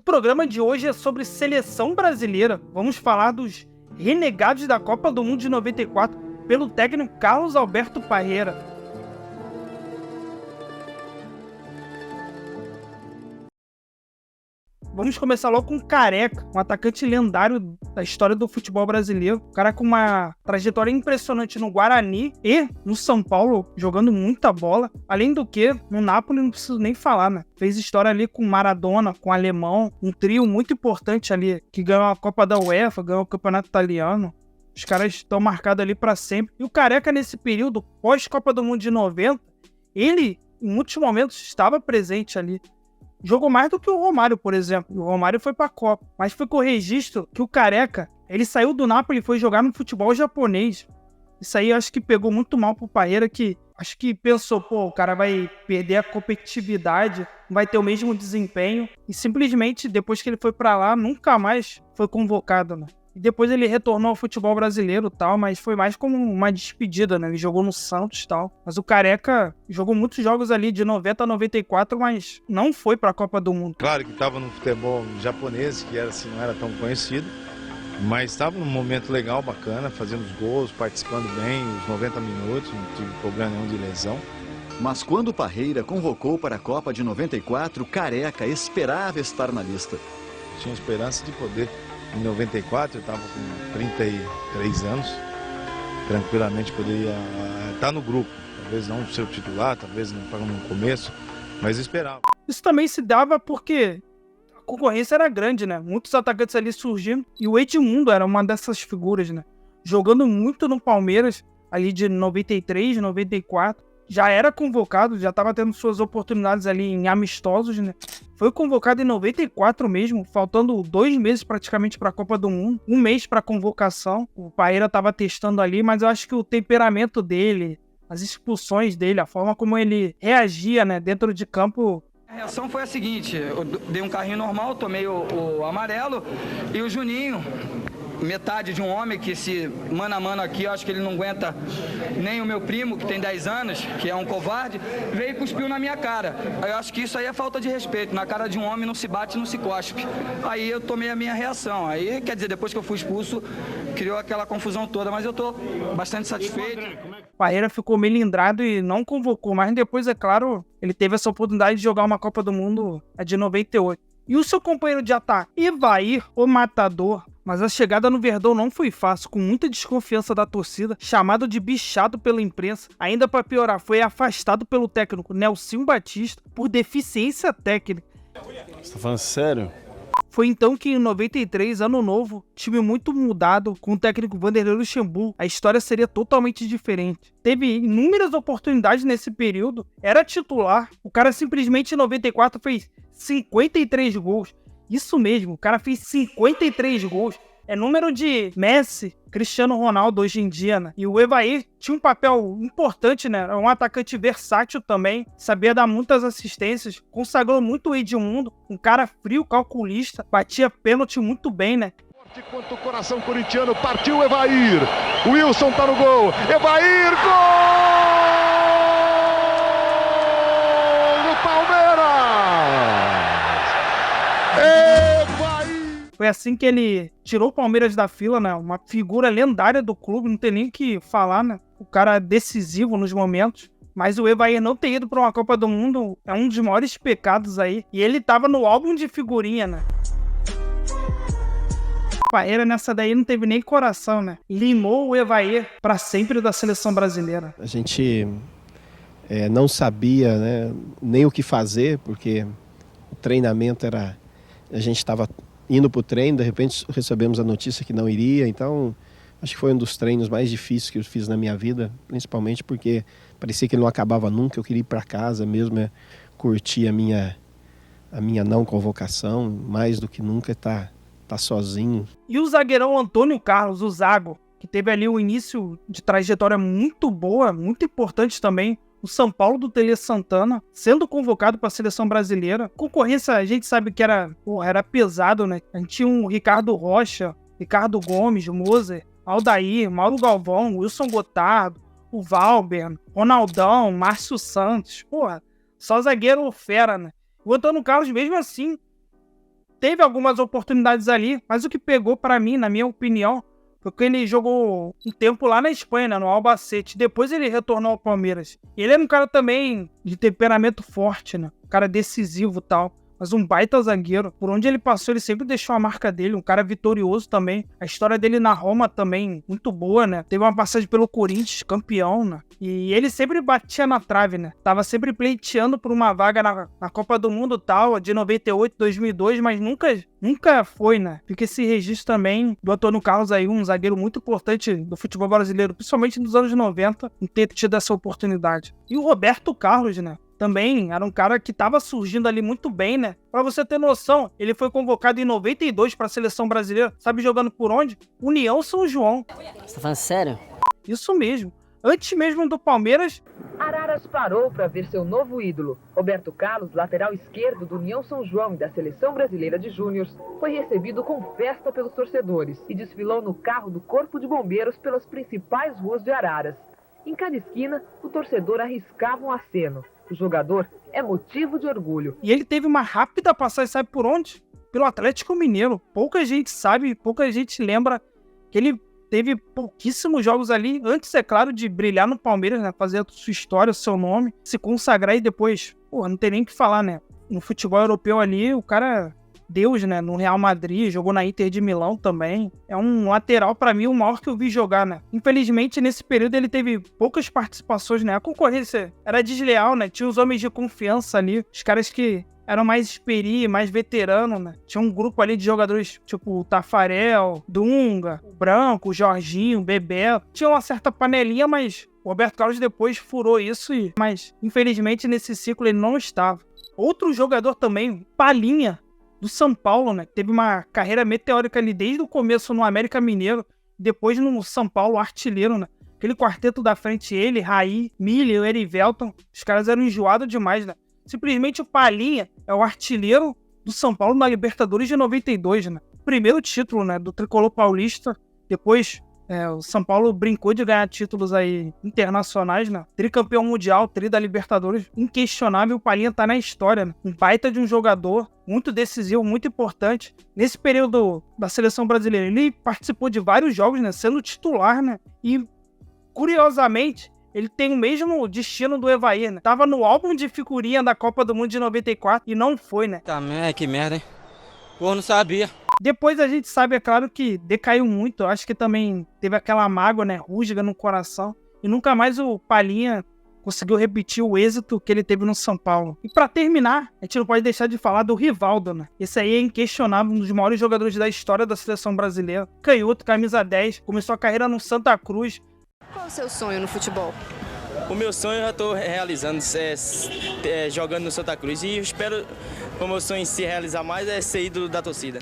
programa de hoje é sobre seleção brasileira. Vamos falar dos renegados da Copa do Mundo de 94 pelo técnico Carlos Alberto Parreira. Vamos começar logo com o Careca, um atacante lendário da história do futebol brasileiro. Um cara com uma trajetória impressionante no Guarani e no São Paulo, jogando muita bola. Além do que, no Napoli não preciso nem falar, né? Fez história ali com Maradona, com Alemão, um trio muito importante ali, que ganhou a Copa da UEFA, ganhou o Campeonato Italiano. Os caras estão marcados ali para sempre. E o Careca, nesse período, pós-Copa do Mundo de 90, ele, em muitos momentos, estava presente ali. Jogou mais do que o Romário, por exemplo. O Romário foi pra Copa. Mas foi com o registro que o Careca, ele saiu do Napoli e foi jogar no futebol japonês. Isso aí eu acho que pegou muito mal pro Parreira, que acho que pensou, o cara vai perder a competitividade, não vai ter o mesmo desempenho. E simplesmente, depois que ele foi pra lá, nunca mais foi convocado, né? E depois ele retornou ao futebol brasileiro e tal, mas foi mais como uma despedida, né? Ele jogou no Santos e tal. Mas o Careca jogou muitos jogos ali de 90 a 94, mas não foi pra Copa do Mundo. Claro que estava no futebol japonês, que era, assim, não era tão conhecido, mas estava num momento legal, bacana, fazendo os gols, participando bem, os 90 minutos, não tive problema nenhum de lesão. Mas quando Parreira convocou para a Copa de 94, Careca esperava estar na lista. Tinha esperança de poder. Em 94 eu estava com 33 anos, tranquilamente poderia estar no grupo, talvez não ser o titular, talvez não no começo, mas esperava. Isso também se dava porque a concorrência era grande, né? Muitos atacantes ali surgindo e o Edmundo era uma dessas figuras, né? Jogando muito no Palmeiras, ali de 93, 94. Já era convocado, já estava tendo suas oportunidades ali em amistosos, né? Foi convocado em 94 mesmo, faltando 2 meses praticamente para a Copa do Mundo, 1 mês para a convocação. O Parreira estava testando ali, mas eu acho que o temperamento dele, as expulsões dele, a forma como ele reagia, né, dentro de campo. A reação foi a seguinte: eu dei um carrinho normal, tomei o amarelo e o Juninho, metade de um homem que se mano a mano aqui, eu acho que ele não aguenta nem o meu primo, que tem 10 anos, que é um covarde, veio e cuspiu na minha cara. Eu acho que isso aí é falta de respeito. Na cara de um homem não se bate, não se cospe. Aí eu tomei a minha reação. Aí, quer dizer, depois que eu fui expulso, criou aquela confusão toda, mas eu tô bastante satisfeito. Parreira ficou melindrado e não convocou, mas depois, é claro, ele teve essa oportunidade de jogar uma Copa do Mundo, a de 98. E o seu companheiro de ataque, Evair, o Matador. Mas a chegada no Verdão não foi fácil, com muita desconfiança da torcida, chamado de bichado pela imprensa. Ainda para piorar, foi afastado pelo técnico Nelson Batista por deficiência técnica. Você tá falando sério? Foi então que em 93, ano novo, time muito mudado, com o técnico Vanderlei Luxemburgo, a história seria totalmente diferente. Teve inúmeras oportunidades nesse período, era titular, o cara simplesmente em 94 fez 53 gols. Isso mesmo, o cara fez 53 gols. É número de Messi, Cristiano Ronaldo hoje em dia, né? E o Evair tinha um papel importante, né? Era um atacante versátil também, sabia dar muitas assistências, consagrou muito o Edmundo, um cara frio, calculista, batia pênalti muito bem, né? Forte quanto o coração corintiano, partiu o Evair. O Wilson tá no gol. Evair, gol! Do Palmeiras! Foi assim que ele tirou o Palmeiras da fila, né? Uma figura lendária do clube, não tem nem o que falar, né? O cara decisivo nos momentos. Mas o Evair não ter ido para uma Copa do Mundo é um dos maiores pecados aí. E ele tava no álbum de figurinha, né? O Parreira nessa daí não teve nem coração, né? Limou o Evair para sempre da seleção brasileira. A gente não sabia, né, nem o que fazer, porque o treinamento era... A gente estava indo para o treino, de repente recebemos a notícia que não iria, então acho que foi um dos treinos mais difíceis que eu fiz na minha vida, principalmente porque parecia que ele não acabava nunca, eu queria ir para casa mesmo, curtir a minha não convocação, mais do que nunca tá sozinho. E o zagueirão Antônio Carlos, o Zago, que teve ali um início de trajetória muito boa, muito importante também, o São Paulo do Tele Santana, sendo convocado para a seleção brasileira. Concorrência, a gente sabe que era pesado, né? A gente tinha o Ricardo Rocha, Ricardo Gomes, Moser, Aldair, Mauro Galvão, Wilson Gotardo, o Valber, Ronaldão, Márcio Santos. Só zagueiro fera, né? O Antônio Carlos, mesmo assim, teve algumas oportunidades ali, mas o que pegou pra mim, na minha opinião, foi que ele jogou um tempo lá na Espanha, né, no Albacete. Depois ele retornou ao Palmeiras. Ele era um cara também de temperamento forte, né? Um cara decisivo e tal. Mas um baita zagueiro. Por onde ele passou, ele sempre deixou a marca dele. Um cara vitorioso também. A história dele na Roma também, muito boa, né? Teve uma passagem pelo Corinthians, campeão, né? E ele sempre batia na trave, né? Tava sempre pleiteando por uma vaga na Copa do Mundo tal, de 98, 2002, mas nunca foi, né? Fica esse registro também do Antônio Carlos aí, um zagueiro muito importante do futebol brasileiro, principalmente nos anos 90, em ter tido essa oportunidade. E o Roberto Carlos, né? Também era um cara que estava surgindo ali muito bem, né? Pra você ter noção, ele foi convocado em 92 para a seleção brasileira. Sabe jogando por onde? União São João. Você tá falando sério? Isso mesmo. Antes mesmo do Palmeiras... Araras parou para ver seu novo ídolo. Roberto Carlos, lateral esquerdo do União São João e da Seleção Brasileira de Júniors, foi recebido com festa pelos torcedores e desfilou no carro do Corpo de Bombeiros pelas principais ruas de Araras. Em cada esquina, o torcedor arriscava um aceno. O jogador é motivo de orgulho. E ele teve uma rápida passagem, sabe por onde? Pelo Atlético Mineiro. Pouca gente sabe, pouca gente lembra que ele teve pouquíssimos jogos ali, antes, é claro, de brilhar no Palmeiras, né? Fazer a sua história, o seu nome, se consagrar e depois, não tem nem o que falar, né? No futebol europeu ali, o cara... Deus, né? No Real Madrid, jogou na Inter de Milão também. É um lateral, pra mim, o maior que eu vi jogar, né? Infelizmente, nesse período, ele teve poucas participações, né? A concorrência era desleal, né? Tinha os homens de confiança ali, os caras que eram mais experientes, mais veteranos, né? Tinha um grupo ali de jogadores, tipo o Tafarel, Dunga, o Branco, o Jorginho, o Bebeto. Tinha uma certa panelinha, mas o Roberto Carlos depois furou isso, mas infelizmente nesse ciclo ele não estava. Outro jogador também, Palhinha, do São Paulo, né? Teve uma carreira meteórica ali desde o começo no América Mineiro, depois no São Paulo, artilheiro, né? Aquele quarteto da frente, ele, Raí, Miller, Erivelton, os caras eram enjoados demais, né? Simplesmente o Palhinha é o artilheiro do São Paulo na Libertadores de 92, né? Primeiro título, né? Do tricolor paulista, depois... o São Paulo brincou de ganhar títulos aí internacionais, né? Tricampeão mundial, tri da Libertadores, inquestionável, o Palhinha tá na história, né? Um baita de um jogador, muito decisivo, muito importante. Nesse período da seleção brasileira, ele participou de vários jogos, né? Sendo titular, né? E, curiosamente, ele tem o mesmo destino do Evair, né? Tava no álbum de figurinha da Copa do Mundo de 94 e não foi, né? Tá, que merda, hein? Pô, não sabia. Depois a gente sabe, é claro, que decaiu muito. Eu acho que também teve aquela mágoa, né, rústica no coração. E nunca mais o Palhinha conseguiu repetir o êxito que ele teve no São Paulo. E pra terminar, a gente não pode deixar de falar do Rivaldo, né? Esse aí é inquestionável, um dos maiores jogadores da história da seleção brasileira. Canhoto, camisa 10, começou a carreira no Santa Cruz. Qual o seu sonho no futebol? O meu sonho eu já estou realizando, jogando no Santa Cruz. E eu espero, o meu sonho em se realizar mais, é ser ídolo da torcida.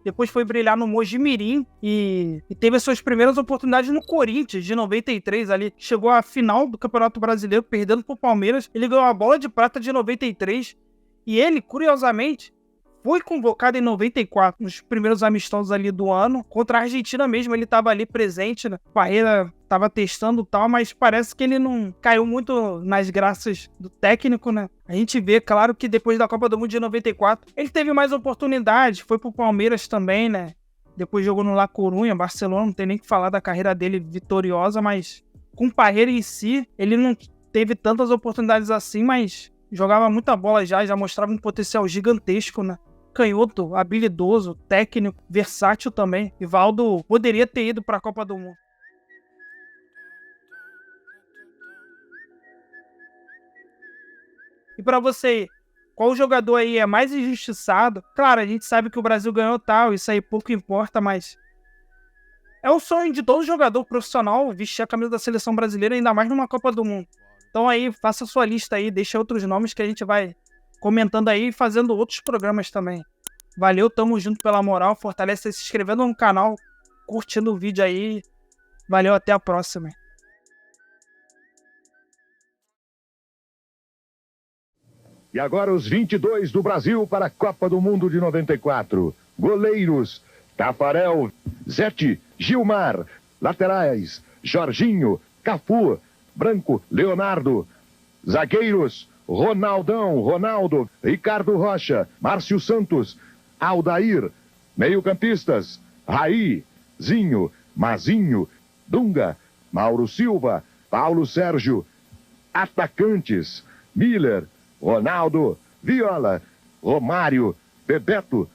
Depois foi brilhar no Mojimirim e teve as suas primeiras oportunidades no Corinthians, de 93 ali. Chegou à final do Campeonato Brasileiro, perdendo pro Palmeiras. Ele ganhou a bola de prata de 93. E ele, curiosamente, foi convocado em 94, nos primeiros amistosos ali do ano. Contra a Argentina mesmo, ele estava ali presente, né? O Parreira estava testando e tal, mas parece que ele não caiu muito nas graças do técnico, né? A gente vê, claro, que depois da Copa do Mundo de 94, ele teve mais oportunidades, foi pro Palmeiras também, né? Depois jogou no La Coruña, Barcelona, não tem nem que falar da carreira dele vitoriosa, mas com o Parreira em si, ele não teve tantas oportunidades assim, mas jogava muita bola já mostrava um potencial gigantesco, né? Canhoto, habilidoso, técnico, versátil também. Rivaldo poderia ter ido para a Copa do Mundo. E para você, qual jogador aí é mais injustiçado? Claro, a gente sabe que o Brasil ganhou tal, isso aí pouco importa, mas é o sonho de todo jogador profissional vestir a camisa da seleção brasileira, ainda mais numa Copa do Mundo. Então aí, faça a sua lista aí, deixa outros nomes que a gente vai comentando aí e fazendo outros programas também. Valeu, tamo junto pela moral, fortalece se inscrevendo no canal, curtindo o vídeo aí. Valeu, até a próxima. E agora os 22 do Brasil para a Copa do Mundo de 94. Goleiros: Tafarel, Zete, Gilmar. Laterais: Jorginho, Cafu, Branco, Leonardo. Zagueiros: Ronaldão, Ronaldo, Ricardo Rocha, Márcio Santos, Aldair. Meio-campistas: Raí, Zinho, Mazinho, Dunga, Mauro Silva, Paulo Sérgio. Atacantes: Miller, Ronaldo, Viola, Romário, Bebeto,